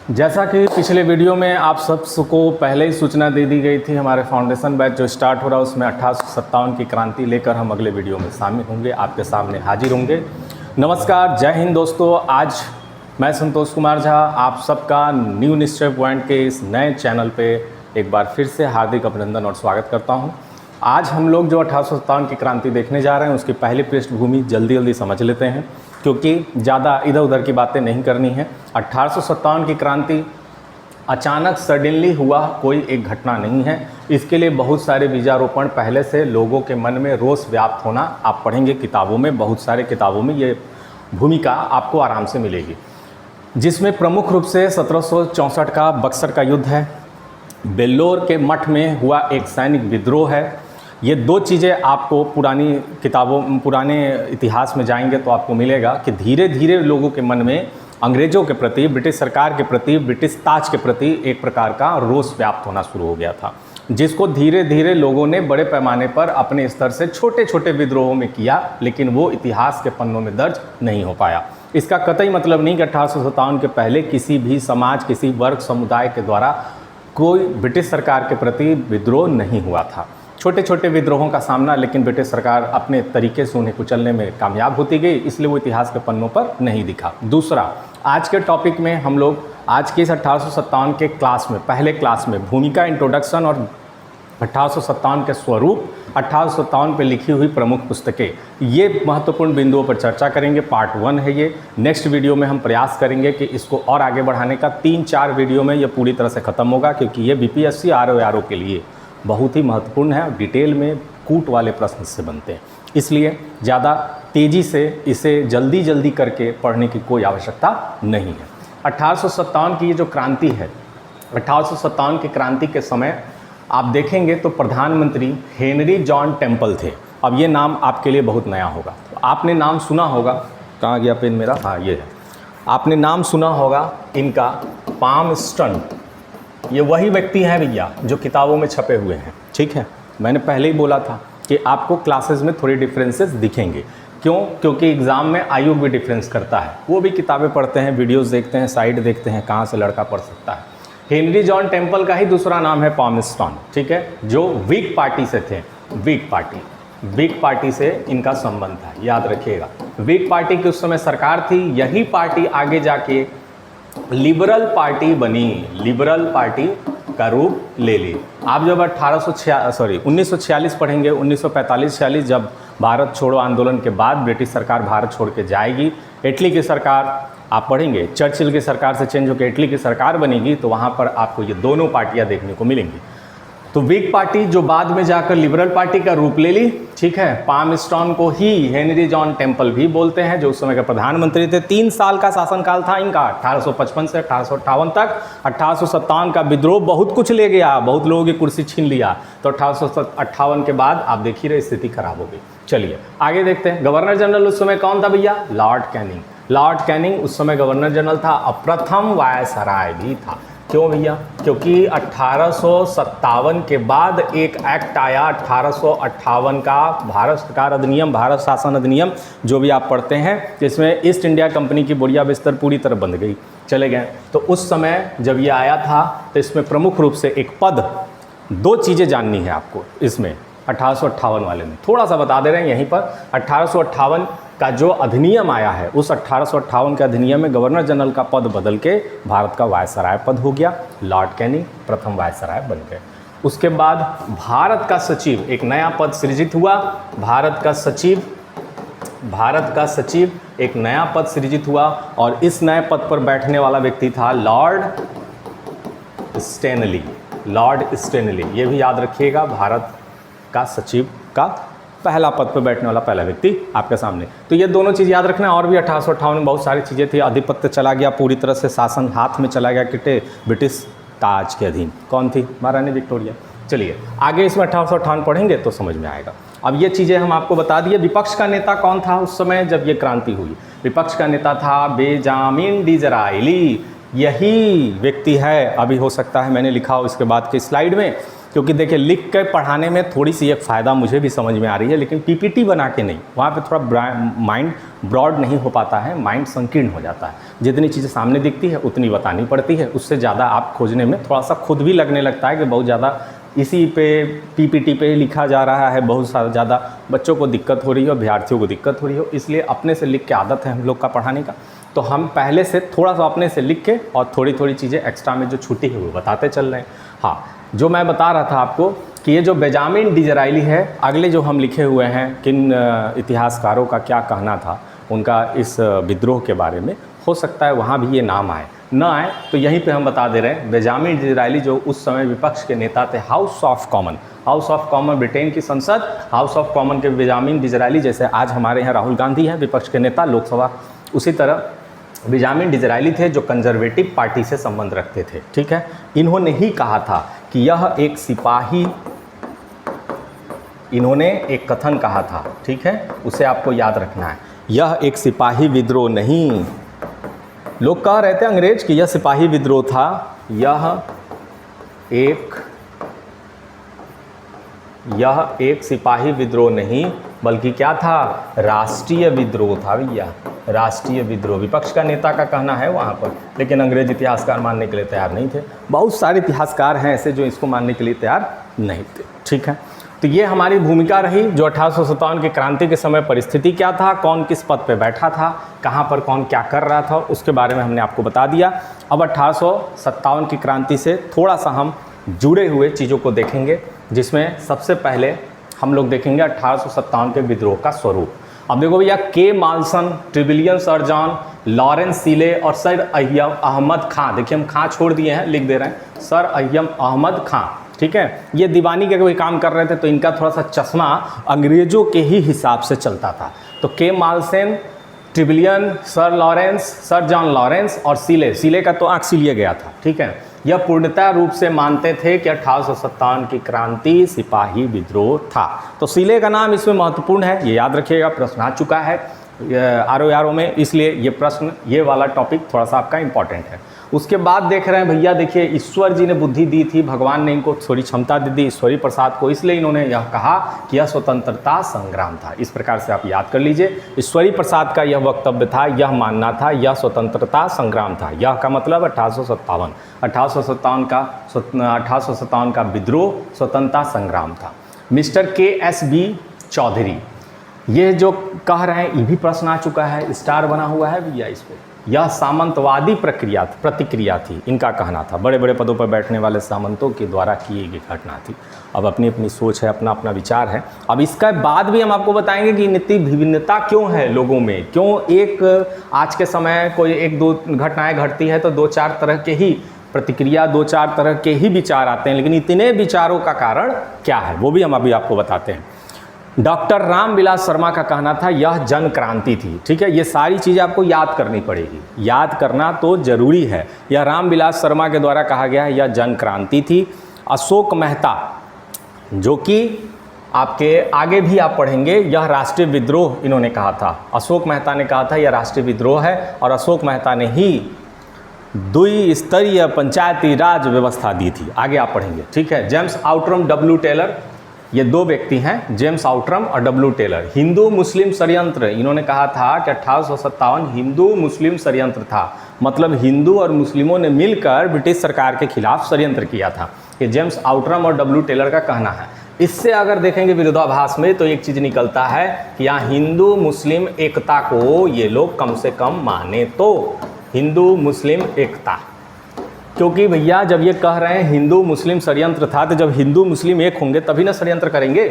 जैसा कि पिछले वीडियो में आप सबको पहले ही सूचना दे दी गई थी, हमारे फाउंडेशन बैच जो स्टार्ट हो रहा है उसमें 1857 की क्रांति लेकर हम अगले वीडियो में शामिल होंगे, आपके सामने हाजिर होंगे। नमस्कार, जय हिंद दोस्तों। आज मैं संतोष कुमार झा आप सबका न्यू निश्चय पॉइंट के इस नए चैनल पे एक बार फिर से हार्दिक अभिनंदन और स्वागत करता हूँ। आज हम लोग जो 1857 की क्रांति देखने जा रहे हैं उसकी पहली पृष्ठभूमि जल्दी समझ लेते हैं, क्योंकि ज़्यादा इधर उधर की बातें नहीं करनी है। 1857 की क्रांति अचानक सडनली हुआ कोई एक घटना नहीं है। इसके लिए बहुत सारे बीजारोपण पहले से लोगों के मन में रोष व्याप्त होना आप पढ़ेंगे किताबों में, बहुत सारे किताबों में ये भूमिका आपको आराम से मिलेगी, जिसमें प्रमुख रूप से 1764 का बक्सर का युद्ध है, बेल्लोर के मठ में हुआ एक सैनिक विद्रोह है। ये दो चीज़ें आपको पुरानी किताबों, पुराने इतिहास में जाएंगे तो आपको मिलेगा कि धीरे धीरे लोगों के मन में अंग्रेज़ों के प्रति, ब्रिटिश सरकार के प्रति, ब्रिटिश ताज के प्रति एक प्रकार का रोष व्याप्त होना शुरू हो गया था, जिसको धीरे धीरे लोगों ने बड़े पैमाने पर अपने स्तर से छोटे छोटे विद्रोहों में किया, लेकिन वो इतिहास के पन्नों में दर्ज नहीं हो पाया। इसका कतई मतलब नहीं कि 1857 के पहले किसी भी समाज, किसी वर्ग समुदाय के द्वारा कोई ब्रिटिश सरकार के प्रति विद्रोह नहीं हुआ था। छोटे छोटे विद्रोहों का सामना लेकिन ब्रिटिश सरकार अपने तरीके से उन्हें कुचलने में कामयाब होती गई, इसलिए वो इतिहास के पन्नों पर नहीं दिखा। दूसरा, आज के टॉपिक में हम लोग आज के इस 1857 के क्लास में, पहले क्लास में भूमिका, इंट्रोडक्शन और 1857 के स्वरूप, 1857 पे लिखी हुई प्रमुख पुस्तकें, ये महत्वपूर्ण बिंदुओं पर चर्चा करेंगे। पार्ट 1 है ये। नेक्स्ट वीडियो में हम प्रयास करेंगे कि इसको और आगे बढ़ाने का, 3-4 वीडियो में ये पूरी तरह से ख़त्म होगा, क्योंकि ये बीपीएससी आरओ के लिए बहुत ही महत्वपूर्ण है और डिटेल में कूट वाले प्रश्न से बनते हैं, इसलिए ज़्यादा तेज़ी से इसे जल्दी करके पढ़ने की कोई आवश्यकता नहीं है। 1857 की ये जो क्रांति है, 1857 की क्रांति के समय आप देखेंगे तो प्रधानमंत्री हेनरी जॉन टेम्पल थे। अब ये नाम आपके लिए बहुत नया होगा, तो आपने नाम सुना होगा, कहाँ गया पेन मेरा, हाँ ये है, आपने नाम सुना होगा इनका, पामस्टन। ये वही व्यक्ति हैं भैया जो किताबों में छपे हुए हैं, ठीक है। मैंने पहले ही बोला था कि आपको क्लासेस में थोड़ी डिफरेंसेस दिखेंगे। क्यों? क्योंकि एग्ज़ाम में आयोग भी डिफरेंस करता है, वो भी किताबें पढ़ते हैं, वीडियोस देखते हैं, साइट देखते हैं, कहाँ से लड़का पढ़ सकता है। हेनरी जॉन टेम्पल का ही दूसरा नाम है पामस्टन, ठीक है, जो व्हिग पार्टी से थे। व्हिग पार्टी से इनका संबंध था, याद रखिएगा। व्हिग पार्टी की उस समय सरकार थी, यही पार्टी आगे जाके लिबरल पार्टी बनी, लिबरल पार्टी का रूप ले ली। आप जब 1946 पढ़ेंगे, 1945-46 जब भारत छोड़ो आंदोलन के बाद ब्रिटिश सरकार भारत छोड़ के जाएगी, इटली की सरकार आप पढ़ेंगे, चर्चिल की सरकार से चेंज होकर इटली की सरकार बनेगी, तो वहाँ पर आपको ये दोनों पार्टियाँ देखने को मिलेंगी। तो व्हिग पार्टी जो बाद में जाकर लिबरल पार्टी का रूप ले ली, ठीक है। पामस्टन को ही हेनरी जॉन टेम्पल भी बोलते हैं, जो उस समय के प्रधानमंत्री थे। 3 साल का शासनकाल था इनका, 1855 से 1858 तक। 1857 का विद्रोह बहुत कुछ ले गया, बहुत लोगों की कुर्सी छीन लिया, तो 1858 के बाद आप देख ही रहे स्थिति खराब हो गई। चलिए आगे देखते हैं। गवर्नर जनरल उस समय कौन था भैया? Lord Canning. लॉर्ड कैनिंग उस समय गवर्नर जनरल था, प्रथम वायसराय भी था। क्यों भैया? क्योंकि 1857 के बाद एक एक्ट आया 1858 का, भारत सरकार अधिनियम, भारत शासन अधिनियम, जो भी आप पढ़ते हैं, जिसमें ईस्ट इंडिया कंपनी की बोरिया बिस्तर पूरी तरह बंद गई, चले गए। तो उस समय जब ये आया था तो इसमें प्रमुख रूप से एक पद, 2 चीज़ें जाननी है आपको इसमें 1858 वाले में, थोड़ा सा बता दे रहे हैं यहीं पर। 1858 का जो अधिनियम आया है, उस 1858 के अधिनियम में गवर्नर जनरल का पद बदल के भारत का वायसराय पद हो गया। लॉर्ड कैनिंग प्रथम वायसराय बन गए। उसके बाद भारत का सचिव, एक नया पद सृजित हुआ। भारत का सचिव एक नया पद सृजित हुआ, और इस नए पद पर बैठने वाला व्यक्ति था लॉर्ड स्टैनली। लॉर्ड स्टैनली, ये भी याद रखिएगा, भारत का सचिव का पहला पद पर बैठने वाला पहला व्यक्ति आपके सामने। तो ये दोनों चीज़ याद रखना। और भी 1858 में बहुत सारी चीज़ें थी। आधिपत्य चला गया, पूरी तरह से शासन हाथ में चला गया किटे ब्रिटिश ताज के अधीन। कौन थी? महारानी विक्टोरिया। चलिए आगे इसमें 1858 पढ़ेंगे तो समझ में आएगा। अब ये चीज़ें हम आपको बता दिए। विपक्ष का नेता कौन था उस समय जब ये क्रांति हुई? विपक्ष का नेता था बेंजामिन डिज़रायली। यही व्यक्ति है, अभी हो सकता है मैंने लिखा हो इसके बाद की स्लाइड में, क्योंकि देखिए लिख कर पढ़ाने में थोड़ी सी एक फ़ायदा मुझे भी समझ में आ रही है, लेकिन पीपीटी बना के नहीं, वहाँ पे थोड़ा माइंड ब्रॉड नहीं हो पाता है, माइंड संकीर्ण हो जाता है। जितनी चीज़ें सामने दिखती है उतनी बतानी पड़ती है, उससे ज़्यादा आप खोजने में थोड़ा सा खुद भी लगने लगता है कि बहुत ज़्यादा इसी पे पीपीटी पे लिखा जा रहा है, बहुत सारा ज़्यादा बच्चों को दिक्कत हो रही हो, अभ्यर्थियों को दिक्कत हो रही हो, इसलिए अपने से लिख के आदत है हम लोग का पढ़ाने का, तो हम पहले से थोड़ा सा अपने से लिख के और थोड़ी थोड़ी चीज़ें एक्स्ट्रा में जो छूटी है वो बताते चल रहे हैं। हाँ, जो मैं बता रहा था आपको कि ये जो बेंजामिन डिज़रायली है, अगले जो हम लिखे हुए हैं किन इतिहासकारों का क्या कहना था उनका इस विद्रोह के बारे में, हो सकता है वहाँ भी ये नाम आए, ना आए तो यहीं पे हम बता दे रहे हैं। बेंजामिन डिज़रायली जो उस समय विपक्ष के नेता थे, हाउस ऑफ कॉमन ब्रिटेन की संसद, हाउस ऑफ कॉमन के बेंजामिन डिज़रायली, जैसे आज हमारे यहाँ राहुल गांधी हैं विपक्ष के नेता लोकसभा, उसी तरह बेंजामिन डिज़रायली थे जो कंजर्वेटिव पार्टी से संबंध रखते थे। ठीक है, इन्होंने ही कहा था कि यह एक सिपाही, इन्होंने एक कथन कहा था, ठीक है, उसे आपको याद रखना है, यह एक सिपाही विद्रोह नहीं। लोग कह रहे थे अंग्रेज कि यह सिपाही विद्रोह था, यह एक सिपाही विद्रोह नहीं बल्कि क्या था, राष्ट्रीय विद्रोह था भैया, राष्ट्रीय विद्रोह। विपक्ष का नेता का कहना है वहाँ पर, लेकिन अंग्रेज इतिहासकार मानने के लिए तैयार नहीं थे। बहुत सारे इतिहासकार हैं ऐसे जो इसको मानने के लिए तैयार नहीं थे। ठीक है, तो ये हमारी भूमिका रही, जो 1857 की क्रांति के समय परिस्थिति क्या था, कौन किस पद पे बैठा था, कहाँ पर कौन क्या कर रहा था, उसके बारे में हमने आपको बता दिया। अब 1857 की क्रांति से थोड़ा सा हम जुड़े हुए चीज़ों को देखेंगे, जिसमें सबसे पहले हम लोग देखेंगे 1857 के विद्रोह का स्वरूप। अब देखो भैया, के Malleson, Trevelyan sir John, Lawrence सीले और सर अय्यम अहमद खां, देखिए हम खां छोड़ दिए हैं, लिख दे रहे हैं, सर अय्यम अहमद खां, ठीक है, ये दीवानी के कोई काम कर रहे थे तो इनका थोड़ा सा चश्मा अंग्रेज़ों के ही हिसाब से चलता था। तो Kaye Malleson, Trevelyan, sir Lawrence, sir John Lawrence और सीले का तो आँख सीलिए गया था। ठीक है, यह पूर्णतः रूप से मानते थे कि 1857 की क्रांति सिपाही विद्रोह था। तो सीले का नाम इसमें महत्वपूर्ण है, ये याद रखिएगा, प्रश्न आ चुका है आरओ में, इसलिए ये प्रश्न, ये वाला टॉपिक थोड़ा सा आपका इम्पॉर्टेंट है। उसके बाद देख रहे हैं भैया, देखिए ईश्वर जी ने बुद्धि दी थी, भगवान ने इनको थोड़ी क्षमता दे दी, ईश्वरी प्रसाद को, इसलिए इन्होंने यह कहा कि यह स्वतंत्रता संग्राम था। इस प्रकार से आप याद कर लीजिए, ईश्वरी प्रसाद का यह वक्तव्य था, यह मानना था, यह स्वतंत्रता संग्राम था। यह का मतलब 1857 का विद्रोह स्वतंत्रता संग्राम था। मिस्टर KSB चौधरी ये जो कह रहे हैं, ये भी प्रश्न आ चुका है, स्टार बना हुआ है भैया इस पर, यह सामंतवादी प्रतिक्रिया थी, इनका कहना था, बड़े बड़े पदों पर बैठने वाले सामंतों के द्वारा की गई घटना थी। अब अपनी अपनी सोच है, अपना अपना विचार है। अब इसका बाद भी हम आपको बताएंगे कि इतनी विभिन्नता क्यों है लोगों में, क्यों एक आज के समय कोई एक दो घटनाएं घटती है तो दो चार तरह के ही प्रतिक्रिया, दो चार तरह के ही विचार आते हैं, लेकिन इतने विचारों का कारण क्या है वो भी हम अभी आपको बताते हैं। डॉक्टर रामविलास शर्मा का कहना था यह जन क्रांति थी। ठीक है, ये सारी चीज़ें आपको याद करनी पड़ेगी, याद करना तो जरूरी है। यह रामविलास शर्मा के द्वारा कहा गया है, यह जन क्रांति थी। अशोक मेहता, जो कि आपके आगे भी आप पढ़ेंगे, यह राष्ट्रीय विद्रोह इन्होंने कहा था। अशोक मेहता ने कहा था यह राष्ट्रीय विद्रोह है, और अशोक मेहता ने ही द्विस्तरीय पंचायती राज व्यवस्था दी थी। आगे आप पढ़ेंगे। ठीक है, जेम्स आउट्रम, डब्ल्यू टेलर, ये दो व्यक्ति हैं, जेम्स आउट्रम और डब्ल्यू टेलर। हिंदू मुस्लिम षड्यंत्र, इन्होंने कहा था कि 1857 हिंदू मुस्लिम षड्यंत्र था, मतलब हिंदू और मुस्लिमों ने मिलकर ब्रिटिश सरकार के खिलाफ षड्यंत्र किया था। ये जेम्स आउट्रम और डब्ल्यू टेलर का कहना है। इससे अगर देखेंगे विरोधाभास में तो एक चीज़ निकलता है कि यहाँ हिंदू मुस्लिम एकता को ये लोग कम से कम माने, तो हिंदू मुस्लिम एकता, क्योंकि भैया जब ये कह रहे हैं हिंदू मुस्लिम षड्यंत्र था, तो जब हिंदू मुस्लिम एक होंगे तभी ना षड्यंत्र करेंगे।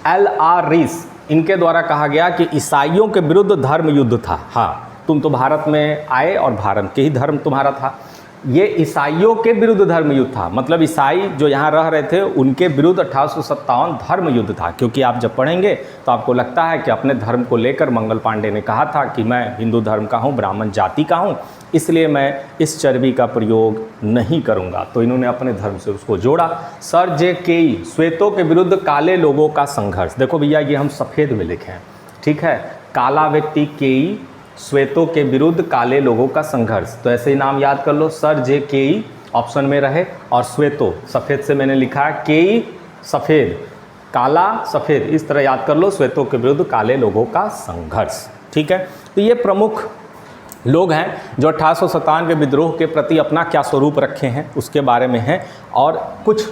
LR रीस, इनके द्वारा कहा गया कि ईसाइयों के विरुद्ध धर्म युद्ध था। हाँ, तुम तो भारत में आए और भारत के ही धर्म तुम्हारा था, ये ईसाइयों के विरुद्ध धर्म युद्ध था, मतलब ईसाई जो यहाँ रह रहे थे उनके विरुद्ध 1857 धर्म युद्ध था। क्योंकि आप जब पढ़ेंगे तो आपको लगता है कि अपने धर्म को लेकर मंगल पांडे ने कहा था कि मैं हिंदू धर्म का हूँ, ब्राह्मण जाति का हूँ, इसलिए मैं इस चर्बी का प्रयोग नहीं करूँगा, तो इन्होंने अपने धर्म से उसको जोड़ा। Sir J.K. श्वेतों के विरुद्ध काले लोगों का संघर्ष, देखो भैया ये हम सफ़ेद में लिखे हैं, ठीक है, काला व्यक्ति K, श्वेतों के विरुद्ध काले लोगों का संघर्ष, तो ऐसे ही नाम याद कर लो, सर J.K. ऑप्शन में रहे, और श्वेतों सफ़ेद से मैंने लिखा है K सफ़ेद, काला सफ़ेद, इस तरह याद कर लो, श्वेतों के विरुद्ध काले लोगों का संघर्ष। ठीक है, तो ये प्रमुख लोग हैं जो 1857 के विद्रोह के प्रति अपना क्या स्वरूप रखे हैं उसके बारे में है। और कुछ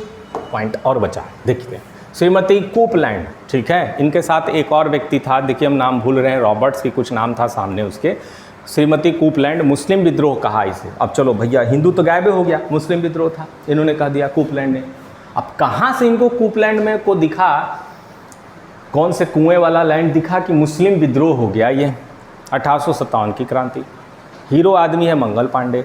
पॉइंट और बचा, देखते हैं। श्रीमती कूपलैंड, ठीक है, इनके साथ एक और व्यक्ति था, देखिए हम नाम भूल रहे हैं, रॉबर्ट्स की कुछ नाम था सामने उसके। श्रीमती कूपलैंड, मुस्लिम विद्रोह कहा इसे। अब चलो भैया, हिंदू तो गायब हो गया, मुस्लिम विद्रोह था, इन्होंने कह दिया कूपलैंड ने। अब कहाँ से इनको कूपलैंड में को दिखा, कौन से कुएं वाला लैंड दिखा कि मुस्लिम विद्रोह हो गया? ये 1857 की क्रांति। हीरो आदमी है मंगल पांडे।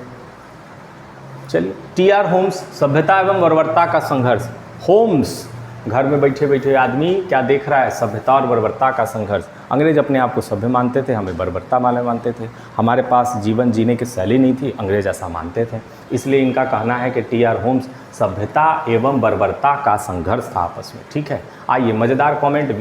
चलिए, टी.आर. होम्स, सभ्यता एवं बर्बरता का संघर्ष। होम्स घर में बैठे बैठे आदमी क्या देख रहा है? सभ्यता और बर्बरता का संघर्ष। अंग्रेज अपने आप को सभ्य मानते थे, हमें बर्बरता वाले मानते थे। हमारे पास जीवन जीने की शैली नहीं थी, अंग्रेज ऐसा मानते थे। इसलिए इनका कहना है कि टी.आर. होम्स सभ्यता एवं बर्बरता का संघर्ष था आपस में। ठीक है, आइए मज़ेदार कमेंट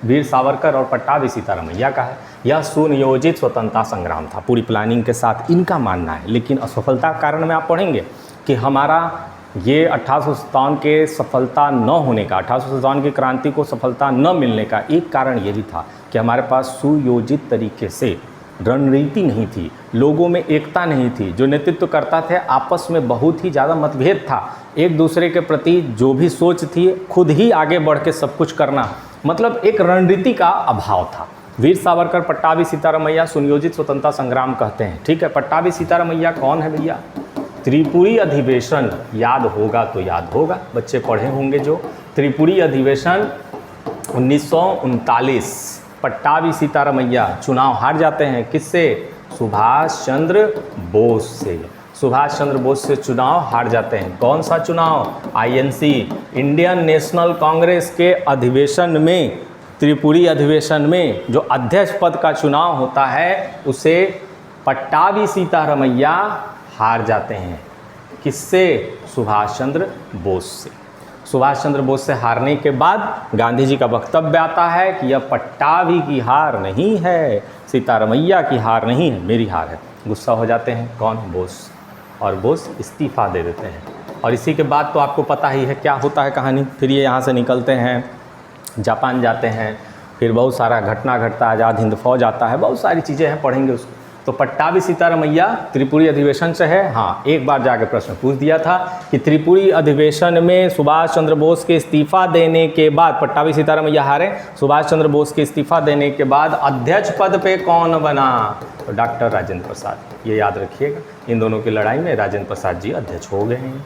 वीर सावरकर और पट्टाभी सीतारमैया का है। यह सुनियोजित स्वतंत्रता संग्राम था, पूरी प्लानिंग के साथ इनका मानना है। लेकिन असफलता कारण में आप पढ़ेंगे कि हमारा ये 1857 के सफलता न होने का, 1857 की क्रांति को सफलता न मिलने का एक कारण ये भी था कि हमारे पास सुयोजित तरीके से रणनीति नहीं थी, लोगों में एकता नहीं थी। जो नेतृत्व करता थे आपस में बहुत ही ज़्यादा मतभेद था, एक दूसरे के प्रति जो भी सोच थी खुद ही आगे बढ़ के सब कुछ करना, मतलब एक रणनीति का अभाव था। वीर सावरकर, पट्टाभी सीतारमैया सुनियोजित स्वतंत्रता संग्राम कहते हैं। ठीक है, पट्टाभी सीतारमैया कौन है भैया? त्रिपुरी अधिवेशन, याद होगा तो याद होगा, बच्चे पढ़े होंगे जो। त्रिपुरी अधिवेशन 1939, पट्टाभी सीतारमैया चुनाव हार जाते हैं। किससे? सुभाष चंद्र बोस से। सुभाष चंद्र बोस से चुनाव हार जाते हैं। कौन सा चुनाव? आईएनसी, इंडियन नेशनल कांग्रेस के अधिवेशन में, त्रिपुरी अधिवेशन में जो अध्यक्ष पद का चुनाव होता है उसे पट्टाभी सीतारमैया हार जाते हैं। किससे? सुभाष चंद्र बोस से। सुभाष चंद्र बोस से हारने के बाद गांधी जी का वक्तव्य आता है कि यह पट्टाभी की हार नहीं है, सीतारमैया की हार नहीं है, मेरी हार है। गुस्सा हो जाते हैं कौन? बोस। और बोस इस्तीफा दे देते हैं। और इसी के बाद तो आपको पता ही है क्या होता है कहानी। फिर ये यहाँ से निकलते हैं, जापान जाते हैं, फिर बहुत सारा घटना घटता है, आज़ाद हिंद फौज आता है, बहुत सारी चीज़ें हैं, पढ़ेंगे उसको। तो पट्टाभी सीतारमैया त्रिपुरी अधिवेशन से है। हाँ, एक बार जाके प्रश्न पूछ दिया था कि त्रिपुरी अधिवेशन में सुभाष चंद्र बोस के इस्तीफा देने के बाद, पट्टाभी सीतारमैया हारे, सुभाष चंद्र बोस के इस्तीफा देने के बाद अध्यक्ष पद पे कौन बना? तो डॉक्टर राजेंद्र प्रसाद। ये याद रखिएगा, इन दोनों की लड़ाई में राजेंद्र प्रसाद जी अध्यक्ष हो गए हैं।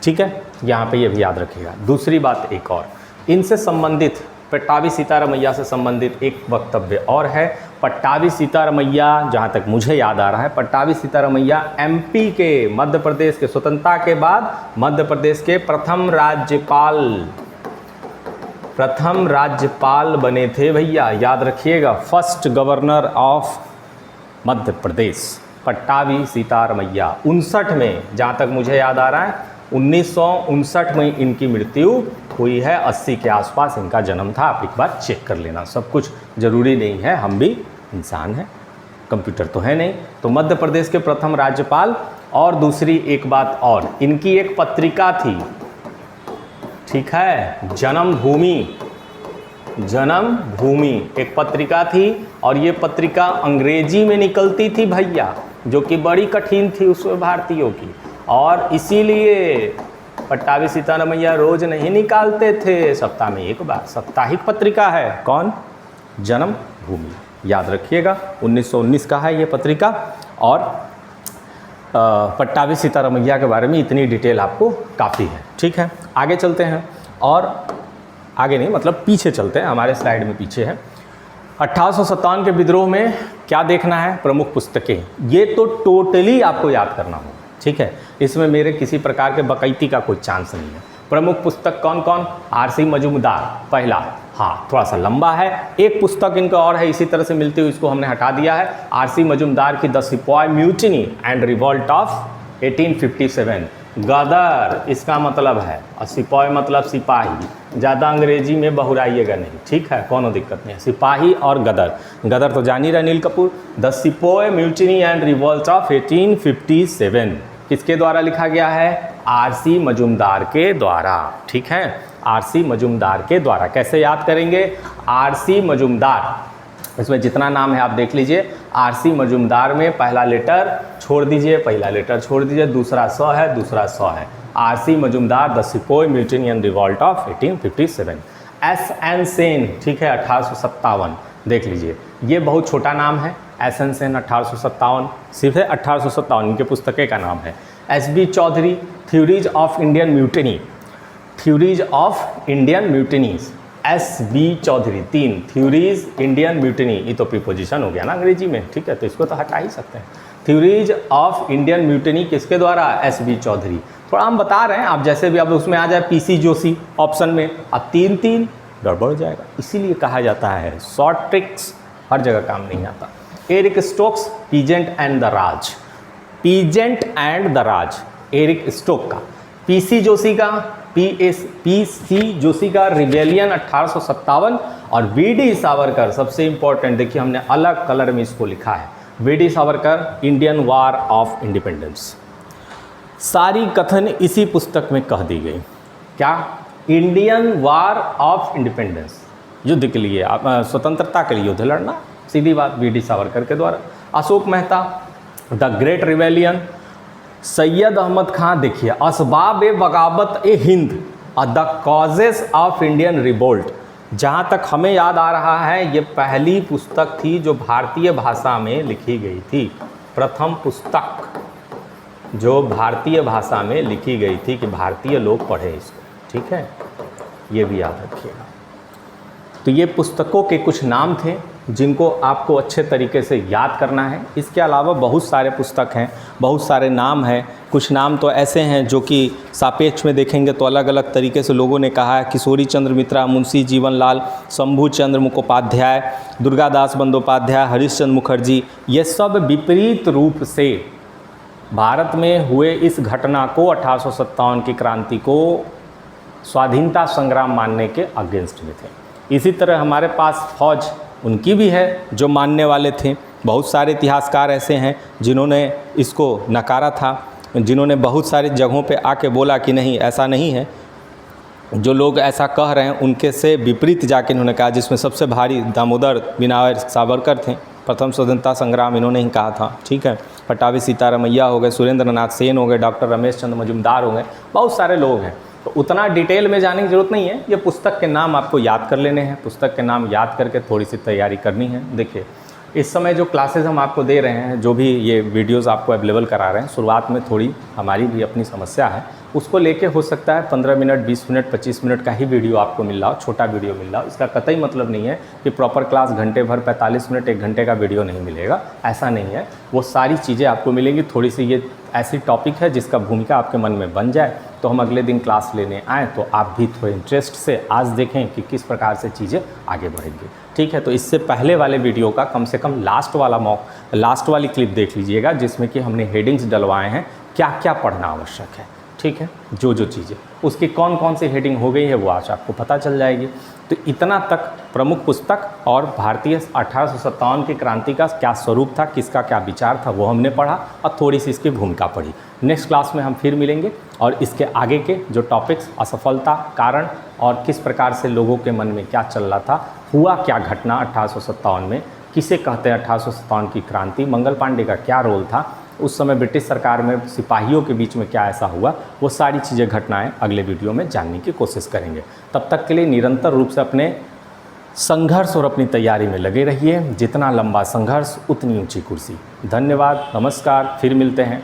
ठीक है, यहाँ पे ये भी याद रखिएगा। दूसरी बात एक और, इनसे संबंधित, पट्टाभी सीतारमैया से संबंधित एक वक्तव्य और है। पट्टाभी सीतारमैया, जहाँ तक मुझे याद आ रहा है, पट्टाभी सीतारमैया एमपी के, मध्य प्रदेश के, स्वतंत्रता के बाद मध्य प्रदेश के प्रथम राज्यपाल बने थे भैया, याद रखिएगा। First governor of Madhya Pradesh Pattabhi Sitaramayya. 59 में, जहाँ तक मुझे याद आ रहा है 1959 में इनकी मृत्यु हुई है। 80 के आसपास इनका जन्म था। आप एक बार चेक कर लेना, सब कुछ ज़रूरी नहीं है, हम भी इंसान हैं, कंप्यूटर तो है नहीं। तो मध्य प्रदेश के प्रथम राज्यपाल। और दूसरी एक बात और, इनकी एक पत्रिका थी, ठीक है, जन्मभूमि एक पत्रिका थी। और ये पत्रिका अंग्रेजी में निकलती थी भैया, जो कि बड़ी कठिन थी उस भारतीयों की। और इसीलिए पट्टाभी सीतारमैया रोज नहीं निकालते थे, सप्ताह में एक बार। साप्ताहिक पत्रिका है, कौन? जन्मभूमि, याद रखिएगा। 1919 का है ये पत्रिका। और पट्टाभी सीतारमैया के बारे में इतनी डिटेल आपको काफ़ी है। ठीक है, आगे चलते हैं। और आगे नहीं, मतलब पीछे चलते हैं, हमारे स्लाइड में पीछे है। 1857 के विद्रोह में क्या देखना है? प्रमुख पुस्तकें, ये तो टोटली आपको याद करना होगा। ठीक है, इसमें मेरे किसी प्रकार के बकैती का कोई चांस नहीं है। प्रमुख पुस्तक कौन कौन? आर.सी. मजूमदार पहला, हाँ थोड़ा सा लंबा है। एक पुस्तक इनका और है इसी तरह से मिलती हुई, इसको हमने हटा दिया है। आर.सी. मजूमदार की द सिपाही म्यूटिनी एंड रिवॉल्ट ऑफ 1857। गदर इसका मतलब है, और सिपाही मतलब सिपाही, ज़्यादा अंग्रेजी में बहुराइएगा नहीं, ठीक है, कोनो दिक्कत नहीं है। सिपाही और गदर, गदर तो जान ही रहे अनिल कपूर। द सिपाही म्यूटिनी एंड रिवॉल्ट ऑफ 1857 किसके द्वारा लिखा गया है? आरसी मजूमदार के द्वारा। ठीक है, आरसी मजूमदार के द्वारा। कैसे याद करेंगे? आरसी मजूमदार, इसमें जितना नाम है आप देख लीजिए। आरसी मजूमदार में पहला लेटर छोड़ दीजिए, पहला लेटर छोड़ दीजिए, दूसरा स है, दूसरा स है। R C Majumdar, the sepoy mutiny and revolt of 1857। S N. Sen, ठीक है, 1857। देख लीजिए, ये बहुत छोटा नाम है। एस.एन. सेन 1857, सिर्फ 1857 इनके पुस्तकें का नाम है। S B. Chaudhuri, theories of Indian mutiny, theories of Indian mutinies. S B. Chaudhuri 3, theories Indian mutiny, ये तो प्रीपोजिशन हो गया ना अंग्रेजी में, ठीक है, तो इसको तो हटा ही सकते हैं। थ्योरीज ऑफ इंडियन म्यूटिनी किसके द्वारा? एस.बी. चौधरी। थोड़ा हम बता रहे हैं, आप जैसे भी अब उसमें आ जाए पी.सी. जोशी ऑप्शन में, अब 3 गड़बड़ हो जाएगा। इसीलिए कहा जाता है शॉर्ट ट्रिक्स हर जगह काम नहीं आता। Eric Stokes, peasant and the Raj, peasant and the Raj, Eric Stoke का। पी.सी. जोशी का, पी.सी. जोशी का रिबेलियन 1857। और वी.डी. सावरकर, सबसे इंपॉर्टेंट, देखिए हमने अलग कलर में इसको लिखा है, VD. Savarkar, Indian war of independence. सारी कथन इसी पुस्तक में कह दी गई। क्या? इंडियन वार ऑफ इंडिपेंडेंस, युद्ध के लिए, स्वतंत्रता के लिए युद्ध लड़ना, सीधी बात, वी.डी. सावरकर के द्वारा। Ashok Mehta, the great rebellion. Syed Ahmad Khan, देखिए, Asbab e Baghawat e Hind, the causes of Indian revolt. जहाँ तक हमें याद आ रहा है, ये पहली पुस्तक थी जो भारतीय भाषा में लिखी गई थी, प्रथम पुस्तक जो भारतीय भाषा में लिखी गई थी कि भारतीय लोग पढ़े इसको। ठीक है, ये भी याद रखिएगा। तो ये पुस्तकों के कुछ नाम थे जिनको आपको अच्छे तरीके से याद करना है। इसके अलावा बहुत सारे पुस्तक हैं, बहुत सारे नाम हैं। कुछ नाम तो ऐसे हैं जो कि सापेक्ष में देखेंगे तो अलग अलग तरीके से लोगों ने कहा है। किशोरी चंद्र मित्रा, मुंशी जीवनलाल, शंभू चंद्र मुखोपाध्याय, दुर्गादास बंदोपाध्याय, हरीशचंद्र मुखर्जी, ये सब विपरीत रूप से भारत में हुए इस घटना को, 1857 की क्रांति को स्वाधीनता संग्राम मानने के अगेंस्ट में थे। इसी तरह हमारे पास फौज उनकी भी है जो मानने वाले थे। बहुत सारे इतिहासकार ऐसे हैं जिन्होंने इसको नकारा था, जिन्होंने बहुत सारी जगहों पे आके बोला कि नहीं, ऐसा नहीं है। जो लोग ऐसा कह रहे हैं उनके से विपरीत जाके इन्होंने कहा, जिसमें सबसे भारी दामोदर बिनावर सावरकर थे, प्रथम स्वतंत्रता संग्राम इन्होंने ही कहा था। ठीक है, पटाभी सीतारामैया हो गए, सुरेंद्र नाथ सेन हो गए, डॉक्टर रमेश चंद्र मजूमदार हो गए, बहुत सारे लोग हैं। तो उतना डिटेल में जाने की ज़रूरत नहीं है। ये पुस्तक के नाम आपको याद कर लेने हैं, पुस्तक के नाम याद करके थोड़ी सी तैयारी करनी है। देखिए, इस समय जो क्लासेस हम आपको दे रहे हैं, जो भी ये वीडियोस आपको अवेलेबल करा रहे हैं, शुरुआत में थोड़ी हमारी भी अपनी समस्या है, उसको लेके हो सकता है 15 मिनट, 20 मिनट, 25 मिनट का ही वीडियो आपको मिल रहा हो, छोटा वीडियो मिल रहा हो। इसका कतई मतलब नहीं है कि प्रॉपर क्लास घंटे भर 45 मिनट 1 घंटे का वीडियो नहीं मिलेगा, ऐसा नहीं है। वो सारी चीज़ें आपको मिलेंगी। थोड़ी सी ये ऐसी टॉपिक है जिसका भूमिका आपके मन में बन जाए तो हम अगले दिन क्लास लेने आएँ तो आप भी थोड़े इंटरेस्ट से आज देखें कि किस प्रकार से चीज़ें आगे बढ़ेंगी। ठीक है, तो इससे पहले वाले वीडियो का कम से कम लास्ट वाली क्लिप देख लीजिएगा, जिसमें कि हमने हेडिंग्स डलवाए हैं, क्या क्या पढ़ना आवश्यक है। ठीक है, जो चीज़ें उसकी कौन कौन सी हेडिंग हो गई है वो आज आपको पता चल जाएगी। तो इतना तक प्रमुख पुस्तक और भारतीय 1857 की क्रांति का क्या स्वरूप था, किसका क्या विचार था, वो हमने पढ़ा और थोड़ी सी इसकी भूमिका पढ़ी। नेक्स्ट क्लास में हम फिर मिलेंगे और इसके आगे के जो टॉपिक्स, असफलता, कारण और किस प्रकार से लोगों के मन में क्या चल रहा था, हुआ क्या घटना 1857 में, किसे कहते हैं 1857 की क्रांति, मंगल पांडे का क्या रोल था, उस समय ब्रिटिश सरकार में सिपाहियों के बीच में क्या ऐसा हुआ, वो सारी चीज़ें, घटनाएं अगले वीडियो में जानने की कोशिश करेंगे। तब तक के लिए निरंतर रूप से अपने संघर्ष और अपनी तैयारी में लगे रहिए। जितना लंबा संघर्ष उतनी ऊंची कुर्सी। धन्यवाद, नमस्कार, फिर मिलते हैं।